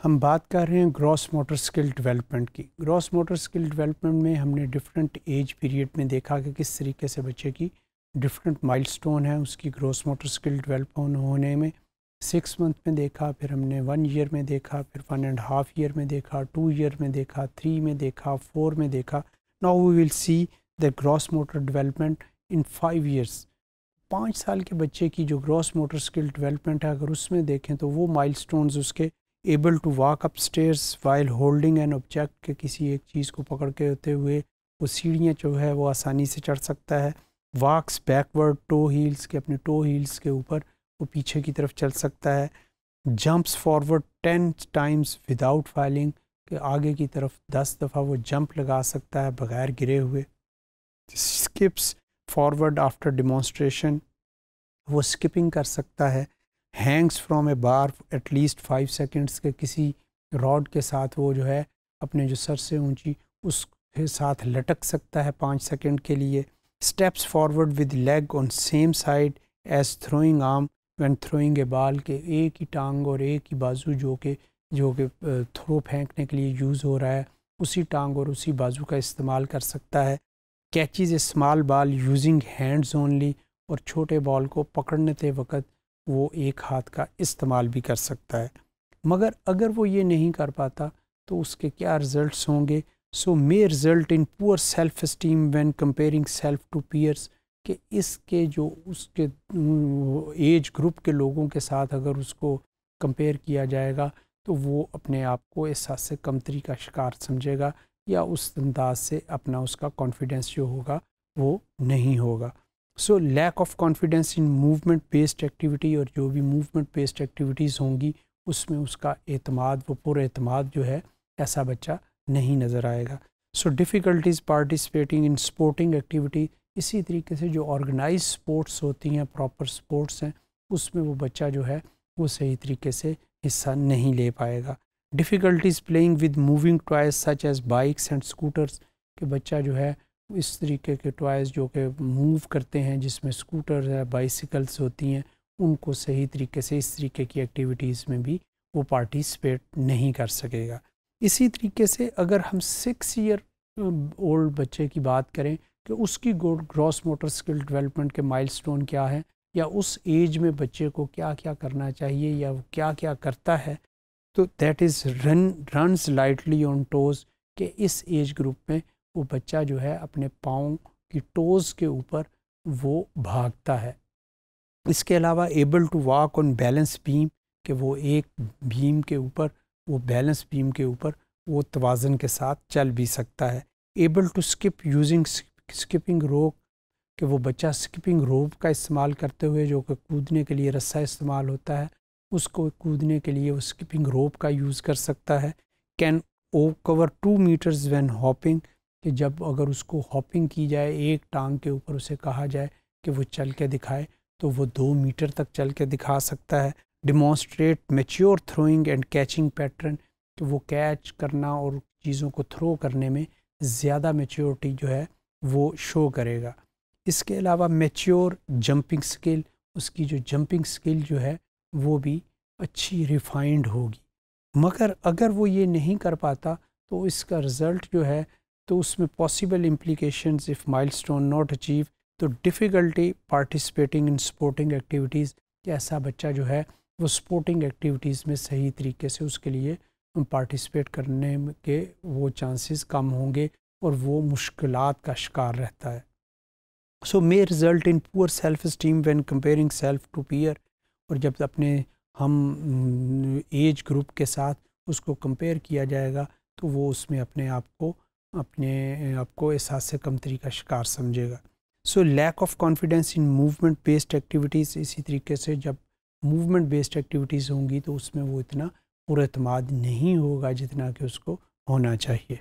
ہم بات کر رہے ہیں گراس موٹر اسکل ڈیولپمنٹ کی۔ گراس موٹر اسکل ڈیولپمنٹ میں ہم نے ڈفرینٹ ایج پیریڈ میں دیکھا کہ کس طریقے سے بچے کی ڈفرینٹ مائل سٹون ہیں اس کی گراس موٹر اسکل ڈیولپ ہونے میں۔ 6 منتھ میں دیکھا، پھر ہم نے 1 ایئر میں دیکھا، پھر 1.5 ایئر میں دیکھا، 2 ایئر میں دیکھا، 3 میں دیکھا، 4 میں دیکھا۔ Now we will see the gross motor development in 5 years. 5 سال کے بچے کی جو گراس موٹر اسکل ڈیولپمنٹ ہے، اگر اس میں دیکھیں تو وہ مائل سٹونز اس کے able to walk up stairs while holding an object, کہ کسی ایک چیز کو پکڑ کے ہوتے ہوئے وہ سیڑھیاں جو ہے وہ آسانی سے چڑھ سکتا ہے۔ واکس بیکورڈ ٹو ہیلز، کے اپنے ٹو ہیلز کے اوپر وہ پیچھے کی طرف چل سکتا ہے۔ Jumps forward 10 Times without filing, کہ آگے کی طرف 10 دفعہ وہ جمپ لگا سکتا ہے بغیر گرے ہوئے۔ اسکپس فارورڈ آفٹر ڈیمونسٹریشن، وہ اسکپنگ کر سکتا ہے۔ Hangs from a bar at least 5 seconds, کے کسی راڈ کے ساتھ وہ جو ہے اپنے جو سر سے اونچی اس کے ساتھ لٹک سکتا ہے 5 سیکنڈ کے لیے۔ Steps forward with leg on same side as throwing arm when throwing a ball, کے ایک ہی ٹانگ اور ایک ہی بازو جو کہ تھرو پھینکنے کے لیے یوز ہو رہا ہے، اسی ٹانگ اور اسی بازو کا استعمال کر سکتا ہے۔ Catches a small ball using hands only, اور چھوٹے بال کو پکڑنے وقت وہ ایک ہاتھ کا استعمال بھی کر سکتا ہے۔ مگر اگر وہ یہ نہیں کر پاتا تو اس کے کیا رزلٹس ہوں گے؟ سو مے result in poor self esteem when comparing self to peers, کہ اس کے جو اس کے ایج گروپ کے لوگوں کے ساتھ اگر اس کو کمپیئر کیا جائے گا تو وہ اپنے آپ کو احساس سے کمتری کا شکار سمجھے گا، یا اس انداز سے اپنا اس کا کانفیڈنس جو ہوگا وہ نہیں ہوگا۔ So lack of confidence in movement based activity, اور جو بھی موومنٹ بیسڈ ایکٹیویٹیز ہوں گی اس میں اس کا اعتماد، وہ پر اعتماد جو ہے ایسا بچہ نہیں نظر آئے گا۔ So difficulties participating in sporting activity, اسی طریقے سے جو آرگنائز سپورٹس ہوتی ہیں، پراپر سپورٹس ہیں، اس میں وہ بچہ جو ہے وہ صحیح طریقے سے حصہ نہیں لے پائے گا۔ Difficulties playing with moving toys such as bikes and scooters, کہ بچہ جو ہے اس طریقے کے ٹوائز جو کہ موو کرتے ہیں، جس میں اسکوٹر ہے، بائیسیکلس ہوتی ہیں، ان کو صحیح طریقے سے اس طریقے کی ایکٹیویٹیز میں بھی وہ پارٹیسپیٹ نہیں کر سکے گا۔ اسی طریقے سے اگر ہم 6 ایئر اولڈ بچے کی بات کریں کہ اس کی گراس موٹر اسکل ڈیولپمنٹ کے مائل سٹون کیا ہے، یا اس ایج میں بچے کو کیا کیا کرنا چاہیے، یا وہ کیا کیا کرتا ہے، تو that is runs lightly on toes, کہ اس ایج گروپ میں وہ بچہ جو ہے اپنے پاؤں کی ٹوز کے اوپر وہ بھاگتا ہے۔ اس کے علاوہ able to walk on balance beam, کہ وہ ایک بیم کے اوپر، وہ بیلنس بیم کے اوپر وہ توازن کے ساتھ چل بھی سکتا ہے۔ Able to skip using skipping rope, کہ وہ بچہ اسکپنگ روپ کا استعمال کرتے ہوئے، جو کہ کودنے کے لیے رسہ استعمال ہوتا ہے، اس کو کودنے کے لیے وہ اسکپنگ روپ کا یوز کر سکتا ہے۔ Can cover 2 meters when hopping, کہ جب اگر اس کو ہاپنگ کی جائے، ایک ٹانگ کے اوپر اسے کہا جائے کہ وہ چل کے دکھائے، تو وہ 2 میٹر تک چل کے دکھا سکتا ہے۔ Demonstrate mature throwing and catching pattern, کہ وہ کیچ کرنا اور چیزوں کو تھرو کرنے میں زیادہ میچیورٹی جو ہے وہ شو کرے گا۔ اس کے علاوہ میچیور جمپنگ سکل، اس کی جو جمپنگ سکل جو ہے وہ بھی اچھی ریفائنڈ ہوگی۔ مگر اگر وہ یہ نہیں کر پاتا تو اس کا رزلٹ جو ہے، تو اس میں پاسبل امپلیکیشنز اف مائل سٹون ناٹ اچیو، تو difficulty participating in sporting activities, کہ ایسا بچہ جو ہے وہ اسپورٹنگ ایکٹیویٹیز میں صحیح طریقے سے اس کے لیے پارٹیسپیٹ کرنے کے وہ چانسز کم ہوں گے، اور وہ مشکلات کا شکار رہتا ہے۔ سو مے result in poor self esteem when comparing self to peer, اور جب اپنے ہم ایج گروپ کے ساتھ اس کو کمپیئر کیا جائے گا تو وہ اس میں اپنے آپ کو احساس سے کمتری کا شکار سمجھے گا۔ So lack of confidence in movement based activities, اسی طریقے سے جب موومنٹ بیسڈ ایکٹیویٹیز ہوں گی تو اس میں وہ اتنا پر اعتماد نہیں ہوگا جتنا کہ اس کو ہونا چاہیے۔